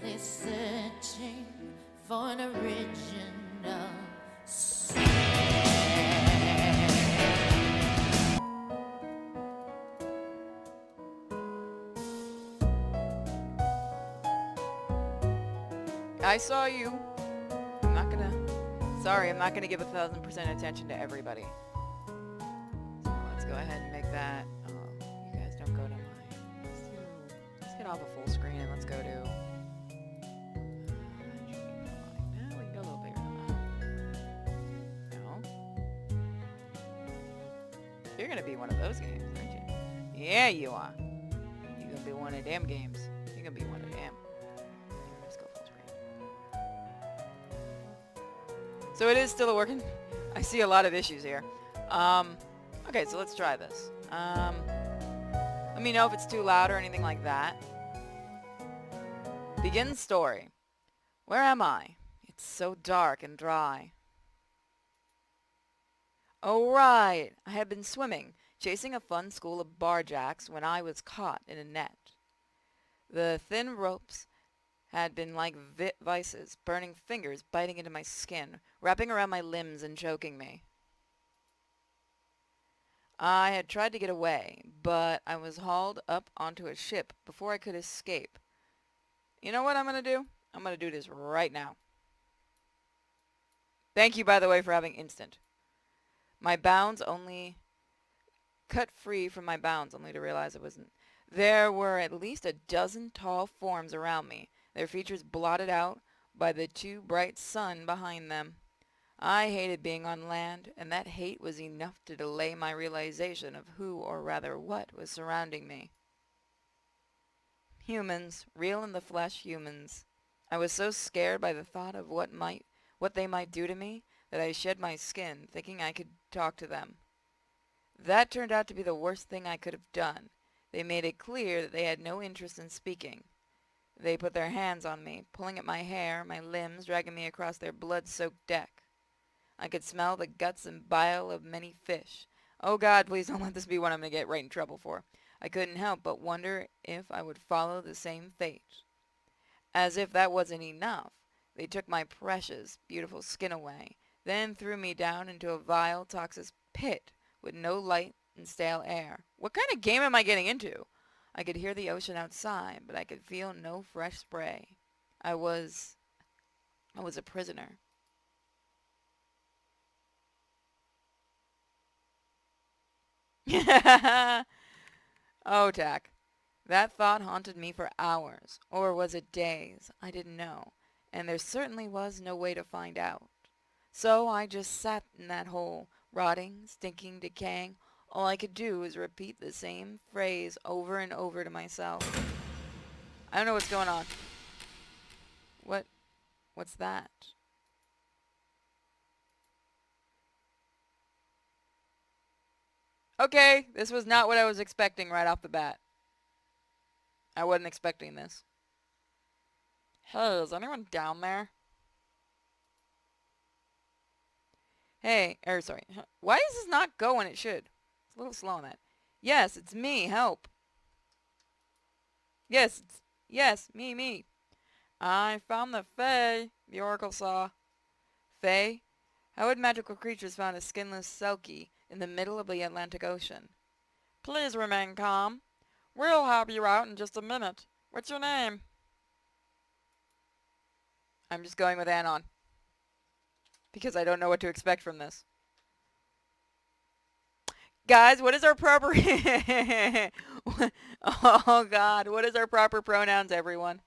endlessly searching for an original sound. I saw you. I'm not gonna... Sorry, I'm not gonna give 1,000% attention to everybody. So let's go ahead and make that... Oh, you guys don't go to my... Let's get off a full screen and let's go to... that should be fine. No, we can go a little bigger than that. No. You're gonna be one of those games, aren't you? Yeah, you are. You're gonna be one of them games. You're gonna be one of them. Let's go full screen. So it is still working. I see a lot of issues here. Okay, so let's try this. Let me know if it's too loud or anything like that. Begin story. Where am I? It's so dark and dry. Oh, right. I had been swimming, chasing a fun school of barjacks when I was caught in a net. The thin ropes had been like vices, burning fingers biting into my skin, wrapping around my limbs and choking me. I had tried to get away, but I was hauled up onto a ship before I could escape. You know what I'm going to do? I'm going to do this right now. Thank you, by the way, for having instant. My bounds only... cut free from my bounds only to realize it wasn't. There were at least a dozen tall forms around me, their features blotted out by the too bright sun behind them. I hated being on land, and that hate was enough to delay my realization of who, or rather what, was surrounding me. Humans, real in the flesh humans. I was so scared by the thought of what they might do to me that I shed my skin, thinking I could talk to them. That turned out to be the worst thing I could have done. They made it clear that they had no interest in speaking. They put their hands on me, pulling at my hair, my limbs, dragging me across their blood-soaked deck. I could smell the guts and bile of many fish. Oh God, please don't let this be one I'm going to get right in trouble for. I couldn't help but wonder if I would follow the same fate. As if that wasn't enough, they took my precious, beautiful skin away, then threw me down into a vile, toxic pit with no light and stale air. What kind of game am I getting into? I could hear the ocean outside, but I could feel no fresh spray. I was a prisoner. Oh, Tack. That thought haunted me for hours, or was it days? I didn't know, and there certainly was no way to find out. So I just sat in that hole, rotting, stinking, decaying. All I could do was repeat the same phrase over and over to myself. I don't know what's going on. What's that? Okay, this was not what I was expecting right off the bat. I wasn't expecting this. Hey, is anyone down there? Hey, sorry. Why does this not go when it should? It's a little slow on that. Yes, it's me. Help. Yes, me. I found the Fae, the oracle saw. Fae? How would magical creatures find a skinless Selkie in the middle of the Atlantic Ocean? Please remain calm. We'll help you out in just a minute. What's your name? I'm just going with Anon. Because I don't know what to expect from this. Guys, what is our proper... Oh, God. What is our proper pronouns, everyone?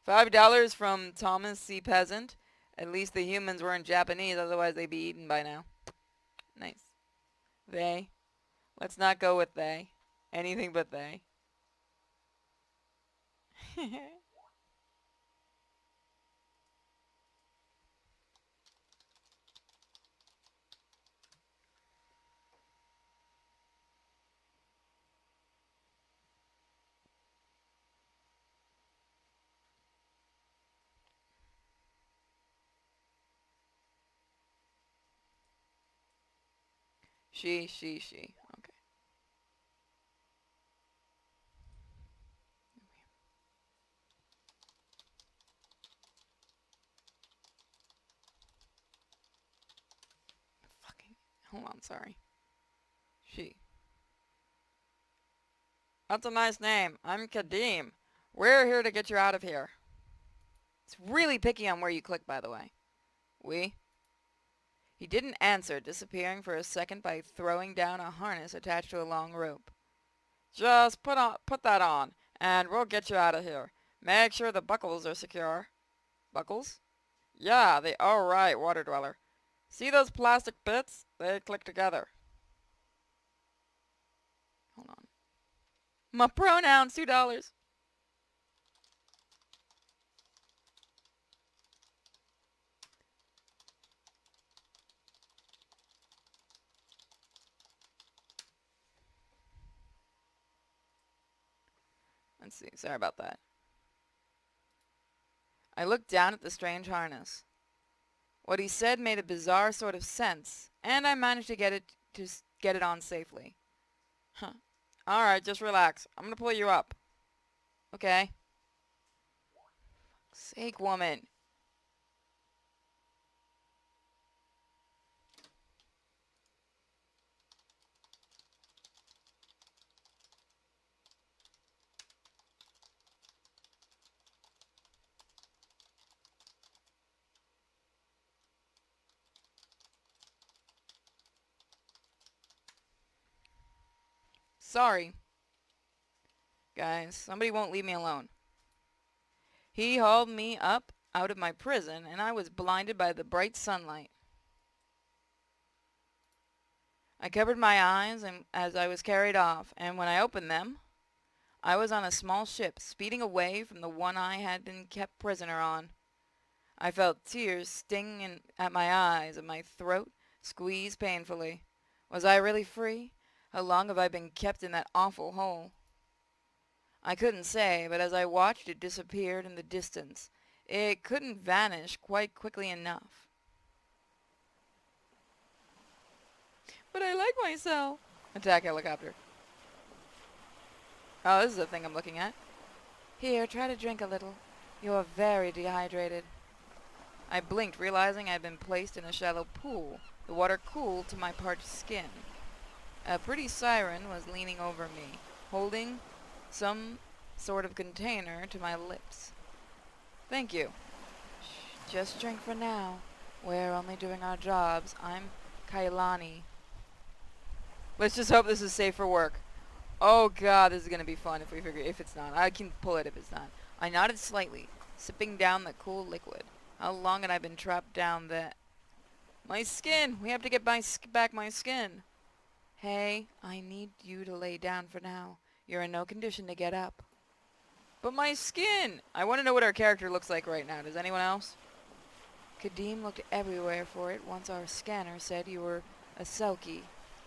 $5 from Thomas C. Peasant. At least the humans weren't Japanese, otherwise they'd be eaten by now. Nice. They. Let's not go with they. Anything but they. She. Okay. Fucking. Hold on, sorry. She. That's a nice name. I'm Kadim. We're here to get you out of here. It's really picky on where you click, by the way. We? He didn't answer, disappearing for a second by throwing down a harness attached to a long rope. Just put that on, and we'll get you out of here. Make sure the buckles are secure. Buckles? Yeah, right, Water Dweller. See those plastic bits? They click together. Hold on. My pronouns, $2. Let's see, sorry about that. I looked down at the strange harness. What he said made a bizarre sort of sense, and I managed to get it on safely. Huh. Alright, just relax. I'm gonna pull you up. Okay. Fuck's sake, woman. Sorry. Guys, somebody won't leave me alone. He hauled me up out of my prison, and I was blinded by the bright sunlight. I covered my eyes as I was carried off, and when I opened them, I was on a small ship speeding away from the one I had been kept prisoner on. I felt tears sting at my eyes and my throat squeeze painfully. Was I really free? How long have I been kept in that awful hole? I couldn't say, but as I watched it disappeared in the distance, it couldn't vanish quite quickly enough. But I like myself. Attack helicopter. Oh, this is the thing I'm looking at. Here, try to drink a little. You are very dehydrated. I blinked, realizing I had been placed in a shallow pool, the water cool to my parched skin. A pretty siren was leaning over me, holding some sort of container to my lips. Thank you. Shh, just drink for now. We're only doing our jobs. I'm Kailani. Let's just hope this is safe for work. Oh god, this is gonna be fun if it's not. I can pull it if it's not. I nodded slightly, sipping down the cool liquid. How long had I been trapped down there? My skin! We have to get back my skin. Hey, I need you to lay down for now. You're in no condition to get up. But my skin! I want to know what our character looks like right now. Does anyone else? Kadim looked everywhere for it once our scanner said you were a Selkie.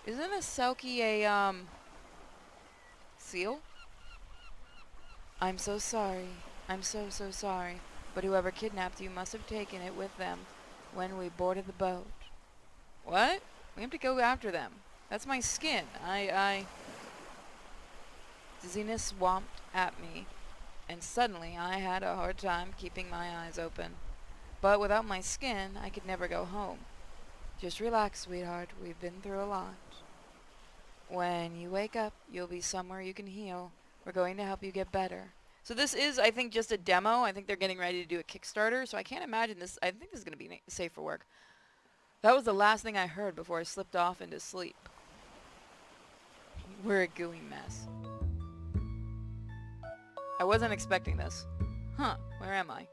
Isn't a Selkie a, seal? I'm so sorry. I'm so sorry. But whoever kidnapped you must have taken it with them when we boarded the boat. What? We have to go after them. That's my skin. Dizziness swamped at me, and suddenly I had a hard time keeping my eyes open. But without my skin, I could never go home. Just relax, sweetheart. We've been through a lot. When you wake up, you'll be somewhere you can heal. We're going to help you get better. So this is, I think, just a demo. I think they're getting ready to do a Kickstarter, so I can't imagine this. I think this is going to be safe for work. That was the last thing I heard before I slipped off into sleep. We're a gooey mess. I wasn't expecting this. Huh, where am I?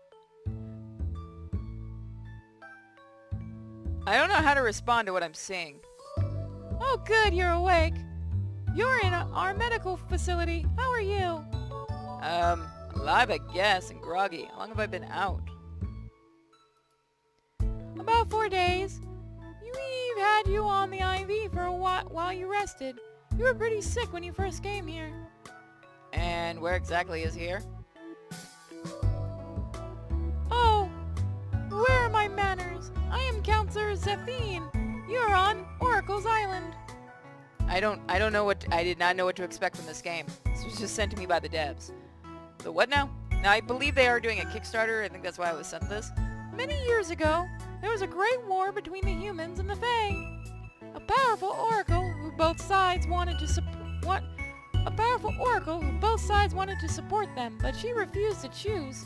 I don't know how to respond to what I'm seeing. Oh good, you're awake. You're in our medical facility. How are you? Alive, I guess, and groggy. How long have I been out? About 4 days. We've had you on the IV for a while you rested. You were pretty sick when you first came here. And where exactly is here? Oh, where are my manners? I am Counselor Zephine. You are on Oracle's Island. I did not know what to expect from this game. This was just sent to me by the devs. So what now? Now I believe they are doing a Kickstarter. I think that's why I was sent this. Many years ago, there was a great war between the humans and the Fae. A powerful oracle who both sides wanted to support them, but she refused to choose.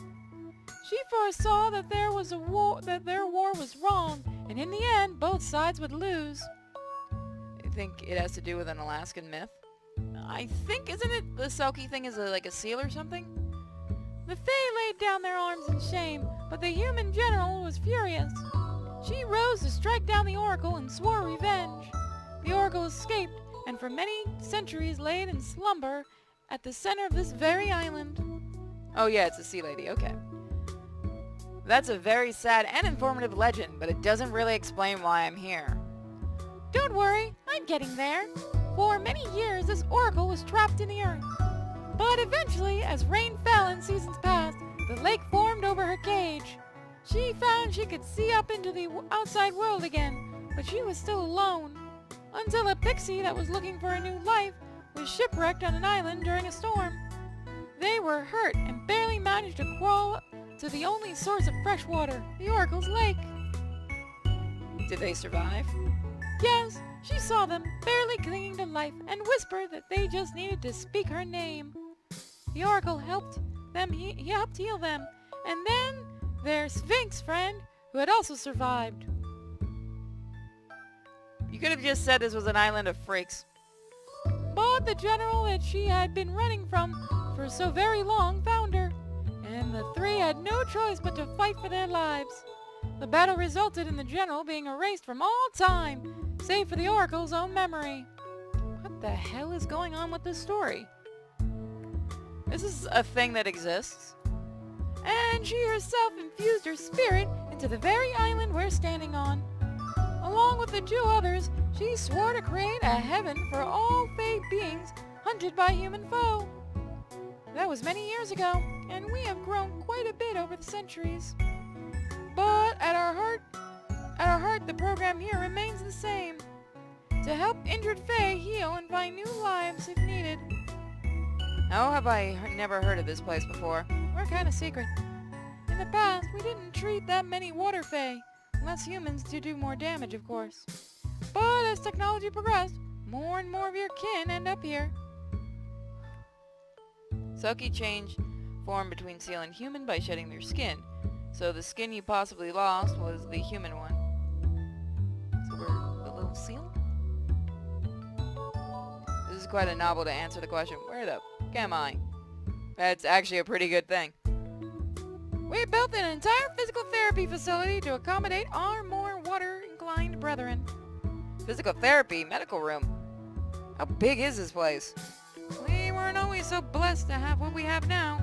She foresaw that their war was wrong, and in the end, both sides would lose. I think it has to do with an Alaskan myth. I think, isn't it the Selkie thing is like a seal or something? The Fae laid down their arms in shame, but the human general was furious. She rose to strike down the oracle and swore revenge. The oracle escaped, and for many centuries laid in slumber at the center of this very island. Oh yeah, it's a sea lady, okay. That's a very sad and informative legend, but it doesn't really explain why I'm here. Don't worry, I'm getting there. For many years, this oracle was trapped in the earth. But eventually, as rain fell and seasons passed, the lake formed over her cage. She found she could see up into the outside world again, but she was still alone. Until a pixie that was looking for a new life was shipwrecked on an island during a storm. They were hurt and barely managed to crawl to the only source of fresh water, the oracle's lake. Did they survive? Yes, she saw them, barely clinging to life, and whispered that they just needed to speak her name. The oracle helped them, he helped heal them, and then their Sphinx friend, who had also survived. You could have just said this was an island of freaks. But the general that she had been running from for so very long found her, and the three had no choice but to fight for their lives. The battle resulted in the general being erased from all time, save for the oracle's own memory. What the hell is going on with this story? This is a thing that exists. And she herself infused her spirit into the very island we're standing on. Along with the two others, she swore to create a heaven for all Fae beings hunted by human foe. That was many years ago, and we have grown quite a bit over the centuries. But at our heart, the program here remains the same. To help injured Fae heal and find new lives if needed. How have I never heard of this place before? We're kind of secret. In the past, we didn't treat that many water Fae, unless humans to do more damage, of course. But as technology progressed, more and more of your kin end up here. Selkie change form between seal and human by shedding their skin. So the skin you possibly lost was the human one. So we're a little seal? This is quite a novel to answer the question, where the f*** am I? That's actually a pretty good thing. We built an entire physical therapy facility to accommodate our more water-inclined brethren. Physical therapy? Medical room? How big is this place? We weren't always so blessed to have what we have now.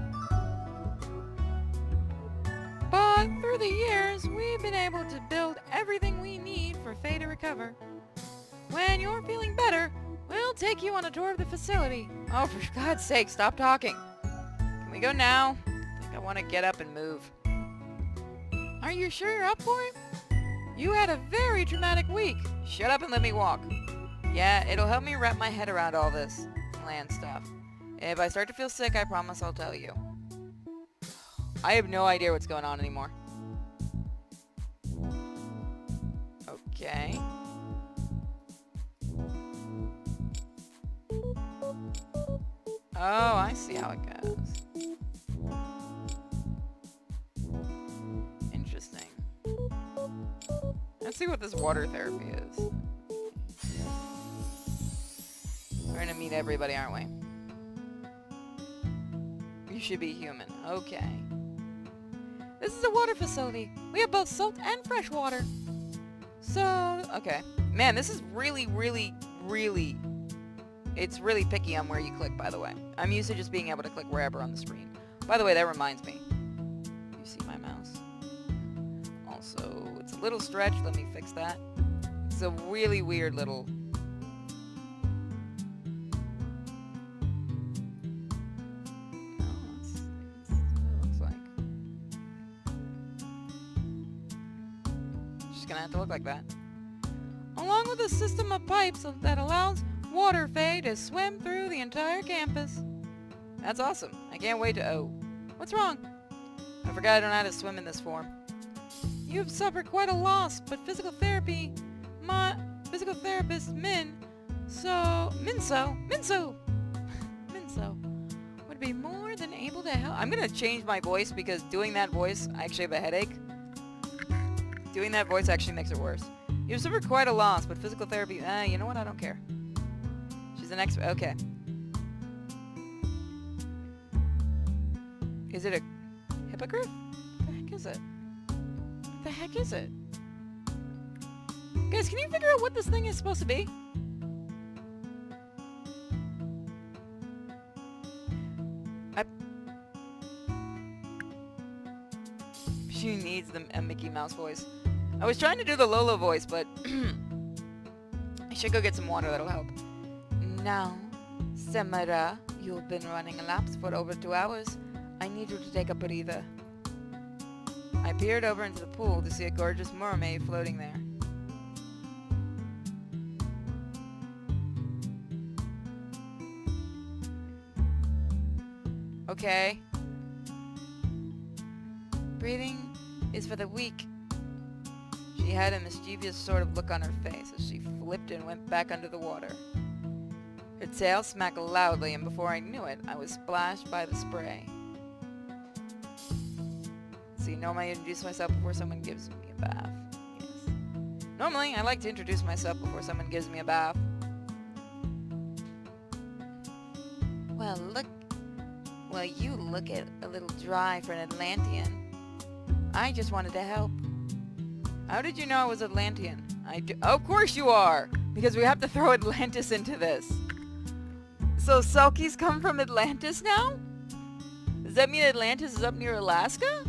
But through the years, we've been able to build everything we need for Faye to recover. When you're feeling better, we'll take you on a tour of the facility. Oh, for God's sake, stop talking. Can we go now? I think I want to get up and move. Are you sure you're up for it? You had a very traumatic week. Shut up and let me walk. Yeah, it'll help me wrap my head around all this land stuff. If I start to feel sick, I promise I'll tell you. I have no idea what's going on anymore. Okay. Oh, I see how it goes. Interesting. Let's see what this water therapy is. We're gonna meet everybody, aren't we? You should be human. Okay. This is a water facility. We have both salt and fresh water. So, okay. Man, this is really, it's really picky on where you click, by the way. I'm used to just being able to click wherever on the screen. By the way, that reminds me. You see my mouse? Also, it's a little stretched. Let me fix that. It's a really weird little... Gonna have to look like that. Along with a system of pipes that allows water fae to swim through the entire campus. That's awesome. I can't wait to... Oh. What's wrong? I forgot I don't know how to swim in this form. You've suffered quite a loss, but physical therapist Minso would be more than able to help. I'm gonna change my voice because doing that voice, I actually have a headache. Doing that voice actually makes it worse. You've suffered quite a loss, but physical therapy... you know what? I don't care. She's an expert. Okay. Is it a hippogriff? What the heck is it? What the heck is it? Guys, can you figure out what this thing is supposed to be? She needs a Mickey Mouse voice. I was trying to do the Lolo voice, but I should go get some water. That'll help. Now, Samara, you've been running laps for over 2 hours. I need you to take a breather. I peered over into the pool to see a gorgeous mermaid floating there. Okay. Breathing is for the weak. She had a mischievous sort of look on her face as she flipped and went back under the water. Her tail smacked loudly, and before I knew it, I was splashed by the spray. See, normally I introduce myself before someone gives me a bath. Yes. Normally, I like to introduce myself before someone gives me a bath. Well, you look a little dry for an Atlantean. I just wanted to help. How did you know I was Atlantean? Of course you are! Because we have to throw Atlantis into this. So Selkies come from Atlantis now? Does that mean Atlantis is up near Alaska?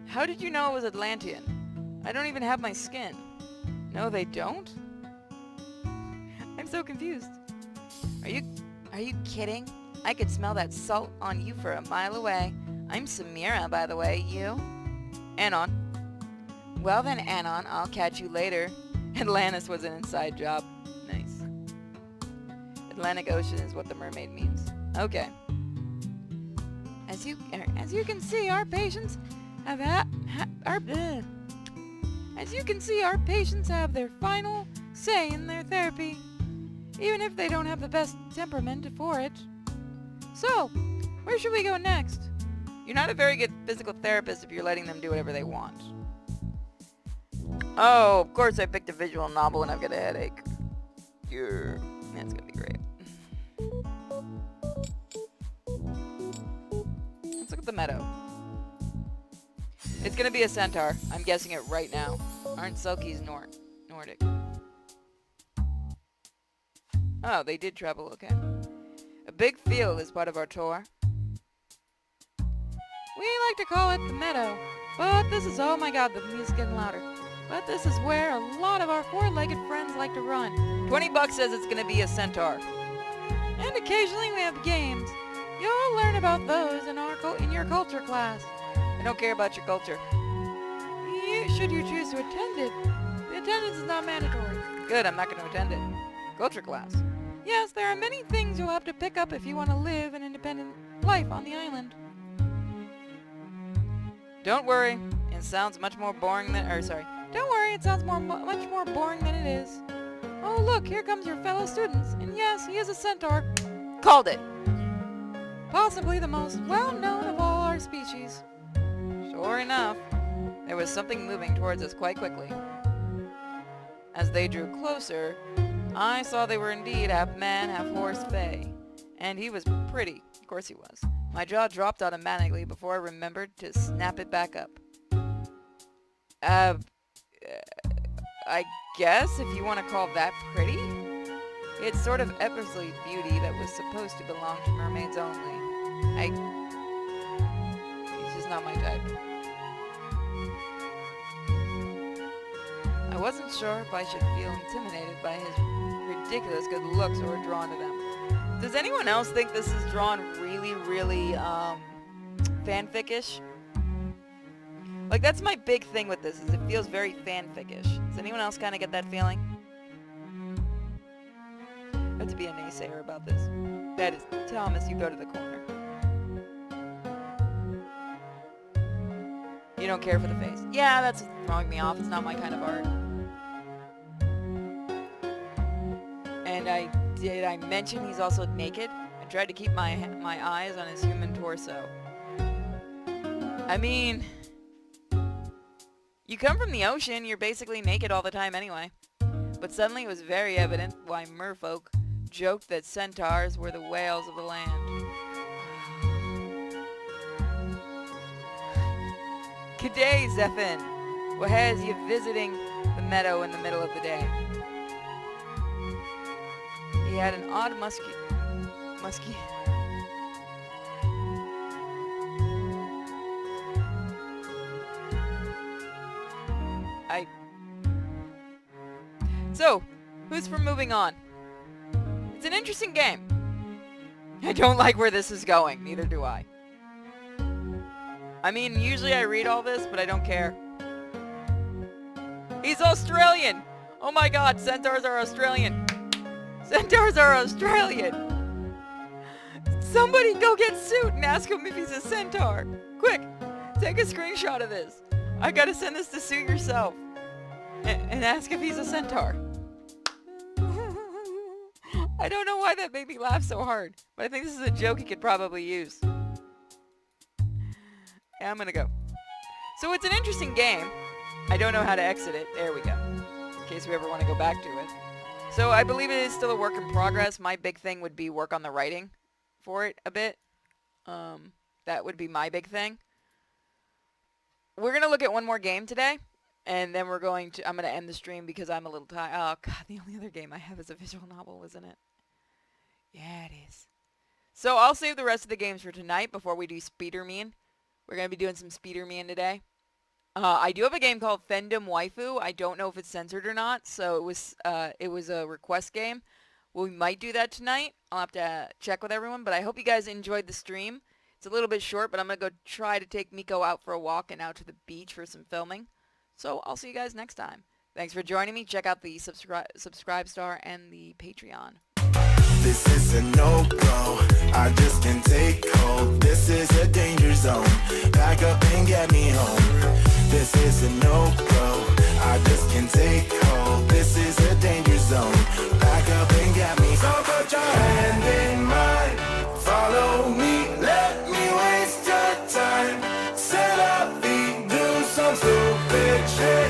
How did you know I was Atlantean? I don't even have my skin. No, they don't? I'm so confused. Are you kidding? I could smell that salt on you for a mile away. I'm Samira, by the way. You? Anon. Well then, Anon, I'll catch you later. Atlantis was an inside job. Nice. Atlantic Ocean is what the mermaid means. Okay. As you can see, our patients have their final say in their therapy, even if they don't have the best temperament for it. So, where should we go next? You're not a very good physical therapist if you're letting them do whatever they want. Oh, of course I picked a visual novel and I've got a headache. That's gonna be great. Let's look at the meadow. It's gonna be a centaur. I'm guessing it right now. Aren't Selkies Nordic? Oh, they did travel, okay. A big field is part of our tour. We like to call it the meadow, but this is, oh my god, the music's getting louder. But this is where a lot of our four-legged friends like to run. $20 says it's gonna be a centaur. And occasionally we have games. You'll learn about those in your culture class. I don't care about your culture. Should you choose to attend it, the attendance is not mandatory. Good, I'm not going to attend it. Culture class. Yes, there are many things you'll have to pick up if you want to live an independent life on the island. Don't worry, it sounds much more boring than... Don't worry, it sounds much more boring than it is. Oh, look, here comes your fellow students. And yes, he is a centaur. Called it. Possibly the most well-known of all our species. Sure enough, there was something moving towards us quite quickly. As they drew closer, I saw they were indeed half man, half horse fae. And he was pretty. Of course he was. My jaw dropped automatically before I remembered to snap it back up. I guess if you want to call that pretty? It's sort of effortless beauty that was supposed to belong to mermaids only. He's just not my type. I wasn't sure if I should feel intimidated by his ridiculous good looks or drawn to them. Does anyone else think this is drawn really, really, fanfic-ish? Like, that's my big thing with this, is it feels very fanfic-ish. Does anyone else kind of get that feeling? I have to be a naysayer about this. That is, Thomas, you go to the corner. You don't care for the face. Yeah, that's throwing me off. It's not my kind of art. And did I mention he's also naked? I tried to keep my eyes on his human torso. I mean, you come from the ocean, you're basically naked all the time anyway. But suddenly it was very evident why merfolk joked that centaurs were the whales of the land. G'day, Zephin! What has you visiting the meadow in the middle of the day? He had an odd musky... So, who's for moving on? It's an interesting game. I don't like where this is going, neither do I. I mean, usually I read all this, but I don't care. He's Australian! Oh my god, centaurs are Australian! Centaurs are Australian! Somebody go get Suit and ask him if he's a centaur! Quick! Take a screenshot of this! I gotta send this to Suit yourself! And ask if he's a centaur. I don't know why that made me laugh so hard, but I think this is a joke he could probably use. Yeah, I'm gonna go. So it's an interesting game. I don't know how to exit it. There we go. In case we ever want to go back to it. So I believe it is still a work in progress. My big thing would be work on the writing for it a bit. That would be my big thing. We're gonna look at one more game today. And then I'm going to end the stream because I'm a little tired. Oh, God, the only other game I have is a visual novel, isn't it? Yeah, it is. So I'll save the rest of the games for tonight before we do Speedermean. We're going to be doing some Speedermean today. I do have a game called Fendom Waifu. I don't know if it's censored or not, so it was a request game. We might do that tonight. I'll have to check with everyone, but I hope you guys enjoyed the stream. It's a little bit short, but I'm going to go try to take Miko out for a walk and out to the beach for some filming. So I'll see you guys next time. Thanks for joining me. Check out the subscribe star and the Patreon. This is a no-go. I just can't take hold. This is a danger zone. Back up and get me home. This is a no-go. I just can't take hold. This is a danger zone. Back up and get me. So put your hand in mine. Follow me. Let me waste your time. Set up, do some stupid shit.